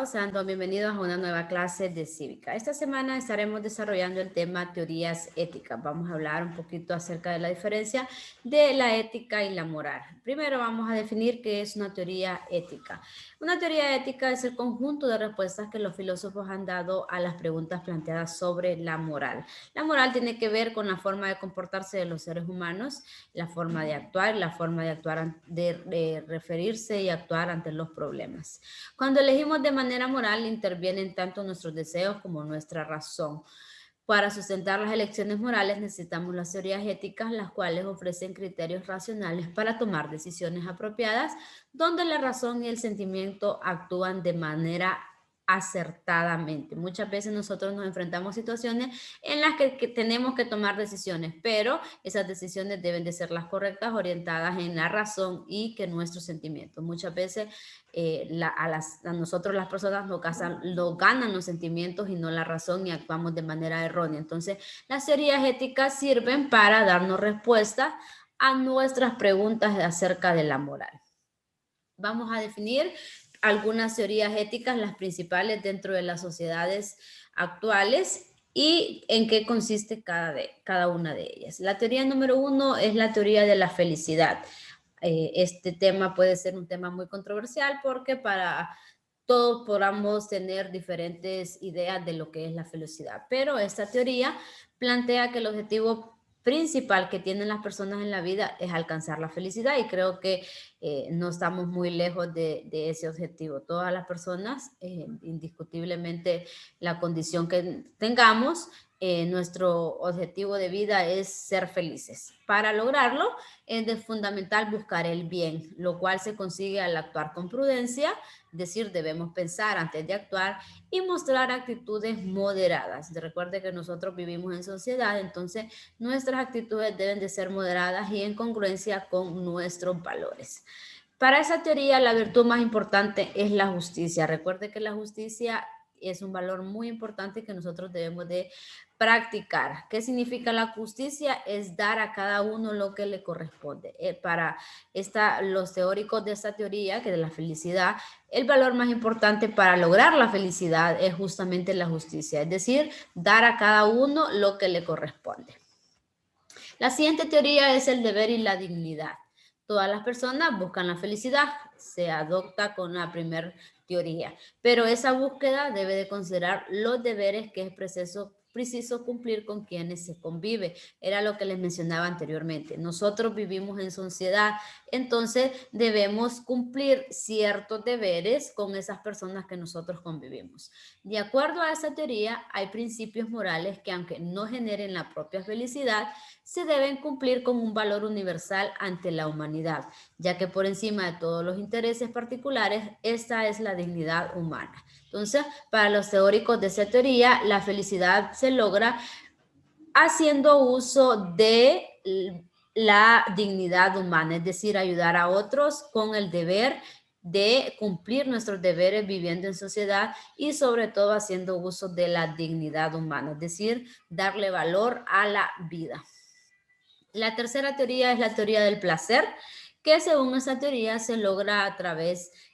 Sean todos bienvenidos a una nueva clase de cívica. Esta semana estaremos desarrollando el tema teorías éticas. Vamos a hablar un poquito acerca de la diferencia de la ética y la moral. Primero vamos a definir qué es una teoría ética. Una teoría ética es el conjunto de respuestas que los filósofos han dado a las preguntas planteadas sobre la moral. La moral tiene que ver con la forma de comportarse de los seres humanos, la forma de actuar, de referirse y actuar ante los problemas. Cuando elegimos de manera moral, intervienen tanto nuestros deseos como nuestra razón. Para sustentar las elecciones morales necesitamos las teorías éticas, las cuales ofrecen criterios racionales para tomar decisiones apropiadas, donde la razón y el sentimiento actúan de manera acertadamente. Muchas veces nosotros nos enfrentamos a situaciones en las que tenemos que tomar decisiones, pero esas decisiones deben de ser las correctas, orientadas en la razón y que nuestros sentimientos. Muchas veces a nosotros las personas nos ganan los sentimientos y no la razón y actuamos de manera errónea. Entonces, las teorías éticas sirven para darnos respuestas a nuestras preguntas acerca de la moral. Vamos a definir algunas teorías éticas, las principales dentro de las sociedades actuales y en qué consiste cada una de ellas. La teoría número 1 es la teoría de la felicidad. Este tema puede ser un tema muy controversial porque para todos podamos tener diferentes ideas de lo que es la felicidad, pero esta teoría plantea que el objetivo principal que tienen las personas en la vida es alcanzar la felicidad y creo que no estamos muy lejos de ese objetivo. Todas las personas, indiscutiblemente la condición que tengamos, nuestro objetivo de vida es ser felices. Para lograrlo es fundamental buscar el bien, lo cual se consigue al actuar con prudencia, es decir, debemos pensar antes de actuar y mostrar actitudes moderadas. Recuerde que nosotros vivimos en sociedad, entonces nuestras actitudes deben de ser moderadas y en congruencia con nuestros valores. Para esa teoría, la virtud más importante es la justicia. Recuerde que la justicia es un valor muy importante que nosotros debemos de practicar. ¿Qué significa la justicia? Es dar a cada uno lo que le corresponde. Los teóricos de esta teoría, que de la felicidad, el valor más importante para lograr la felicidad es justamente la justicia, es decir, dar a cada uno lo que le corresponde. La siguiente teoría es el deber y la dignidad. Todas las personas buscan la felicidad, se adopta con la primera teoría, pero esa búsqueda debe de considerar los deberes que es preciso cumplir con quienes se convive. Era lo que les mencionaba anteriormente. Nosotros vivimos en sociedad, entonces debemos cumplir ciertos deberes con esas personas que nosotros convivimos. De acuerdo a esa teoría, hay principios morales que aunque no generen la propia felicidad, se deben cumplir con un valor universal ante la humanidad, ya que por encima de todos los intereses particulares, esta es la dignidad humana. Entonces, para los teóricos de esa teoría, la felicidad se logra haciendo uso de la dignidad humana, es decir, ayudar a otros con el deber de cumplir nuestros deberes viviendo en sociedad y sobre todo haciendo uso de la dignidad humana, es decir, darle valor a la vida. La tercera teoría es la teoría del placer, que según esa teoría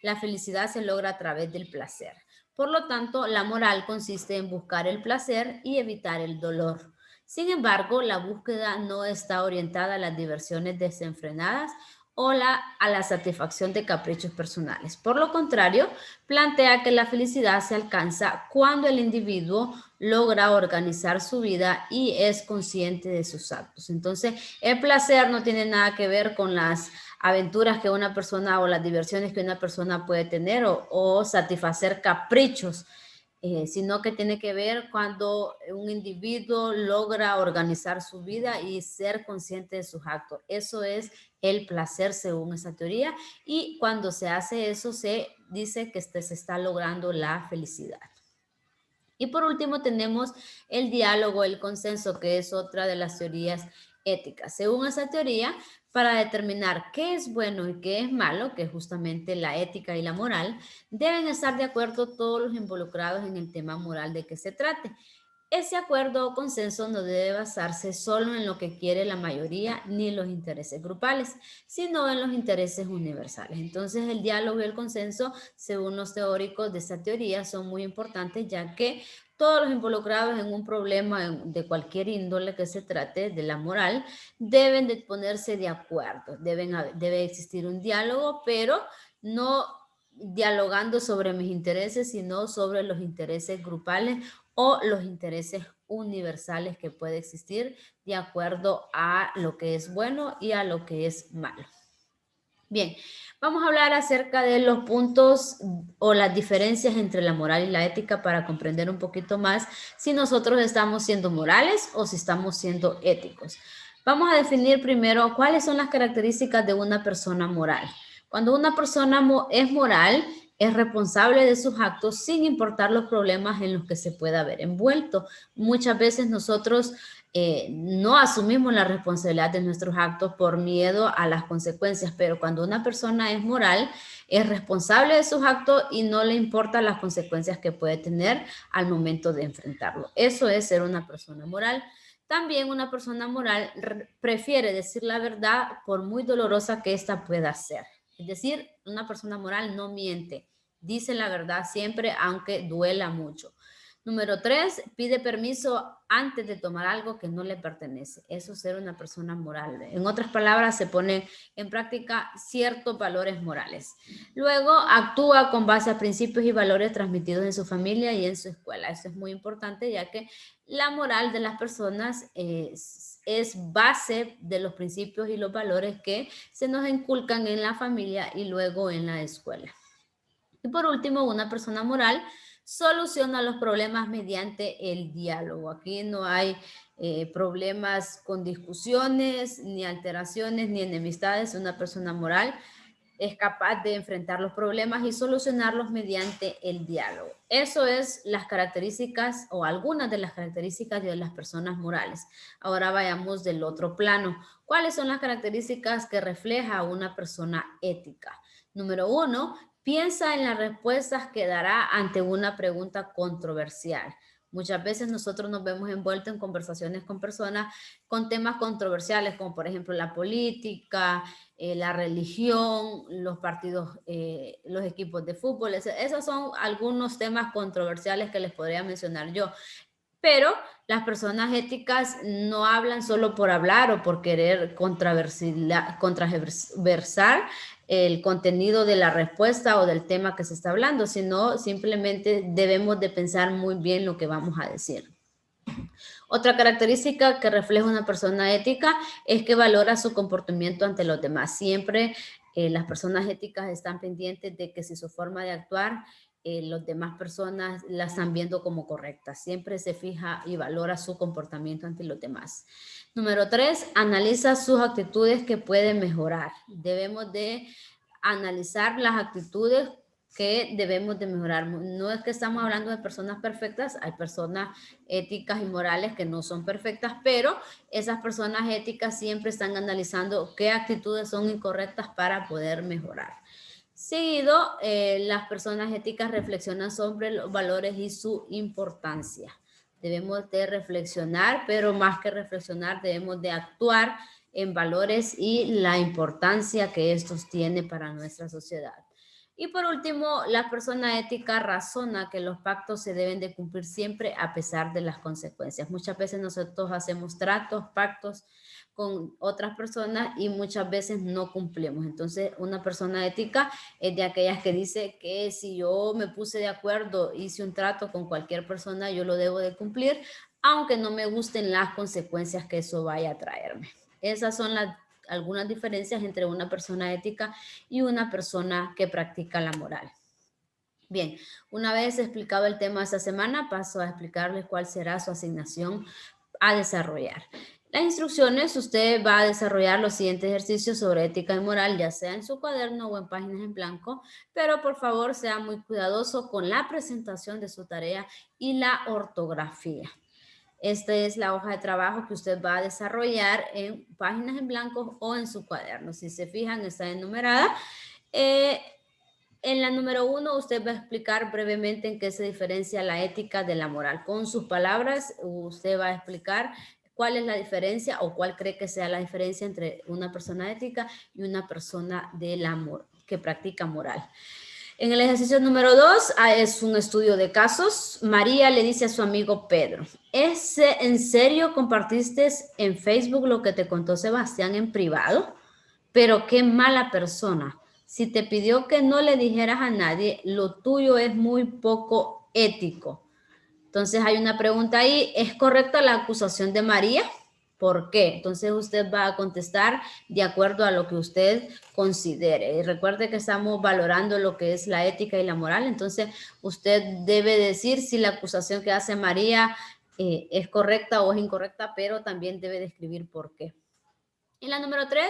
la felicidad se logra a través del placer. Por lo tanto, la moral consiste en buscar el placer y evitar el dolor. Sin embargo, la búsqueda no está orientada a las diversiones desenfrenadas o a la satisfacción de caprichos personales. Por lo contrario, plantea que la felicidad se alcanza cuando el individuo logra organizar su vida y es consciente de sus actos. Entonces, el placer no tiene nada que ver con las aventuras que una persona o las diversiones que una persona puede tener o satisfacer caprichos, sino que tiene que ver cuando un individuo logra organizar su vida y ser consciente de sus actos. Eso es el placer según esa teoría y cuando se hace eso se dice que se está logrando la felicidad. Y por último tenemos el diálogo, el consenso, que es otra de las teorías éticas. Según esa teoría, para determinar qué es bueno y qué es malo, que es justamente la ética y la moral, deben estar de acuerdo todos los involucrados en el tema moral de que se trate. Ese acuerdo o consenso no debe basarse solo en lo que quiere la mayoría ni en los intereses grupales, sino en los intereses universales. Entonces, el diálogo y el consenso, según los teóricos de esta teoría, son muy importantes, ya que todos los involucrados en un problema de cualquier índole que se trate de la moral deben de ponerse de acuerdo. Debe existir un diálogo, pero no dialogando sobre mis intereses, sino sobre los intereses grupales o los intereses universales que puede existir de acuerdo a lo que es bueno y a lo que es malo. Bien, vamos a hablar acerca de los puntos o las diferencias entre la moral y la ética para comprender un poquito más si nosotros estamos siendo morales o si estamos siendo éticos. Vamos a definir primero cuáles son las características de una persona moral. Cuando una persona es moral, es responsable de sus actos sin importar los problemas en los que se pueda haber envuelto. Muchas veces nosotros no asumimos la responsabilidad de nuestros actos por miedo a las consecuencias, pero cuando una persona es moral, es responsable de sus actos y no le importan las consecuencias que puede tener al momento de enfrentarlo. Eso es ser una persona moral. También una persona moral prefiere decir la verdad por muy dolorosa que ésta pueda ser. Es decir, una persona moral no miente, dice la verdad siempre, aunque duela mucho. Número 3, pide permiso antes de tomar algo que no le pertenece. Eso es ser una persona moral. En otras palabras, se pone en práctica ciertos valores morales. Luego, actúa con base a principios y valores transmitidos en su familia y en su escuela. Eso es muy importante, ya que la moral de las personas es base de los principios y los valores que se nos inculcan en la familia y luego en la escuela. Y por último, una persona moral soluciona los problemas mediante el diálogo. Aquí no hay problemas con discusiones, ni alteraciones, ni enemistades. Una persona moral es capaz de enfrentar los problemas y solucionarlos mediante el diálogo. Eso es las características o algunas de las características de las personas morales. Ahora vayamos del otro plano. ¿Cuáles son las características que refleja una persona ética? Número 1, piensa en las respuestas que dará ante una pregunta controversial. Muchas veces nosotros nos vemos envueltos en conversaciones con personas con temas controversiales, como por ejemplo la política, la religión, los partidos, los equipos de fútbol. Esos son algunos temas controversiales que les podría mencionar yo. Pero las personas éticas no hablan solo por hablar o por querer contraversar el contenido de la respuesta o del tema que se está hablando, sino simplemente debemos de pensar muy bien lo que vamos a decir. Otra característica que refleja una persona ética es que valora su comportamiento ante los demás. Siempre las personas éticas están pendientes de que si su forma de actuar, las demás personas la están viendo como correcta. Siempre se fija y valora su comportamiento ante los demás. Número 3, analiza sus actitudes que pueden mejorar. Debemos de analizar las actitudes que debemos de mejorar. No es que estamos hablando de personas perfectas, hay personas éticas y morales que no son perfectas, pero esas personas éticas siempre están analizando qué actitudes son incorrectas para poder mejorar. Seguido, las personas éticas reflexionan sobre los valores y su importancia. Debemos de reflexionar, pero más que reflexionar, debemos de actuar en valores y la importancia que estos tienen para nuestra sociedad. Y por último, la persona ética razona que los pactos se deben de cumplir siempre a pesar de las consecuencias. Muchas veces nosotros hacemos tratos, pactos con otras personas y muchas veces no cumplimos. Entonces, una persona ética es de aquellas que dice que si yo me puse de acuerdo, hice un trato con cualquier persona, yo lo debo de cumplir, aunque no me gusten las consecuencias que eso vaya a traerme. Esas son algunas diferencias entre una persona ética y una persona que practica la moral. Bien, una vez explicado el tema esta semana, paso a explicarles cuál será su asignación a desarrollar. Las instrucciones, usted va a desarrollar los siguientes ejercicios sobre ética y moral, ya sea en su cuaderno o en páginas en blanco, pero por favor sea muy cuidadoso con la presentación de su tarea y la ortografía. Esta es la hoja de trabajo que usted va a desarrollar en páginas en blanco o en su cuaderno. Si se fijan, está enumerada. En la número 1, usted va a explicar brevemente en qué se diferencia la ética de la moral. Con sus palabras, usted va a explicar cuál es la diferencia o cuál cree que sea la diferencia entre una persona ética y una persona del amor que practica moral. En el ejercicio número 2 es un estudio de casos. María le dice a su amigo Pedro, ¿en serio compartiste en Facebook lo que te contó Sebastián en privado? Pero qué mala persona. Si te pidió que no le dijeras a nadie, lo tuyo es muy poco ético. Entonces hay una pregunta ahí, ¿es correcta la acusación de María? ¿Por qué? Entonces usted va a contestar de acuerdo a lo que usted considere. Y recuerde que estamos valorando lo que es la ética y la moral. Entonces usted debe decir si la acusación que hace María es correcta o es incorrecta, pero también debe describir por qué. En la número 3,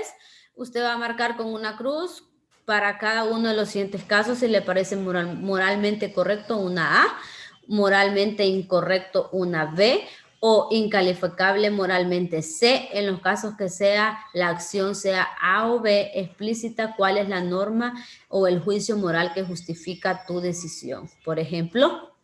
usted va a marcar con una cruz para cada uno de los siguientes casos si le parece moralmente correcto una A, moralmente incorrecto una B o incalificable moralmente C, en los casos que sea la acción sea A o B explícita, cuál es la norma o el juicio moral que justifica tu decisión. Por ejemplo,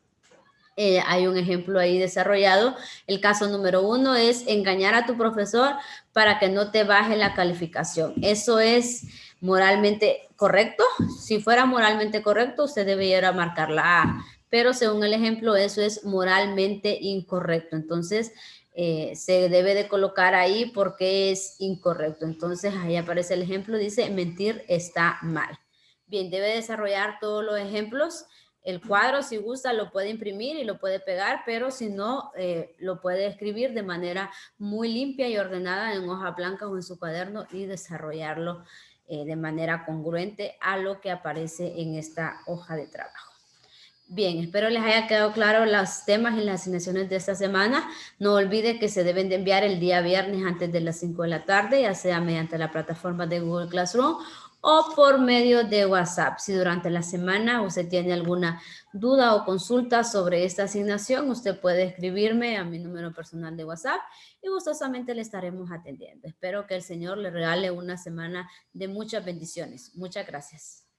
hay un ejemplo ahí desarrollado. El caso número 1 es engañar a tu profesor para que no te baje la calificación. ¿Eso es moralmente correcto? Si fuera moralmente correcto, usted debería marcar la A. Pero según el ejemplo, eso es moralmente incorrecto. Entonces, se debe de colocar ahí porque es incorrecto. Entonces, ahí aparece el ejemplo, dice, mentir está mal. Bien, debe desarrollar todos los ejemplos. El cuadro, si gusta, lo puede imprimir y lo puede pegar, pero si no, lo puede escribir de manera muy limpia y ordenada en hoja blanca o en su cuaderno y desarrollarlo de manera congruente a lo que aparece en esta hoja de trabajo. Bien, espero les haya quedado claro los temas y las asignaciones de esta semana. No olvide que se deben de enviar el día viernes antes de las 5 de la tarde, ya sea mediante la plataforma de Google Classroom o por medio de WhatsApp. Si durante la semana usted tiene alguna duda o consulta sobre esta asignación, usted puede escribirme a mi número personal de WhatsApp y gustosamente le estaremos atendiendo. Espero que el Señor le regale una semana de muchas bendiciones. Muchas gracias.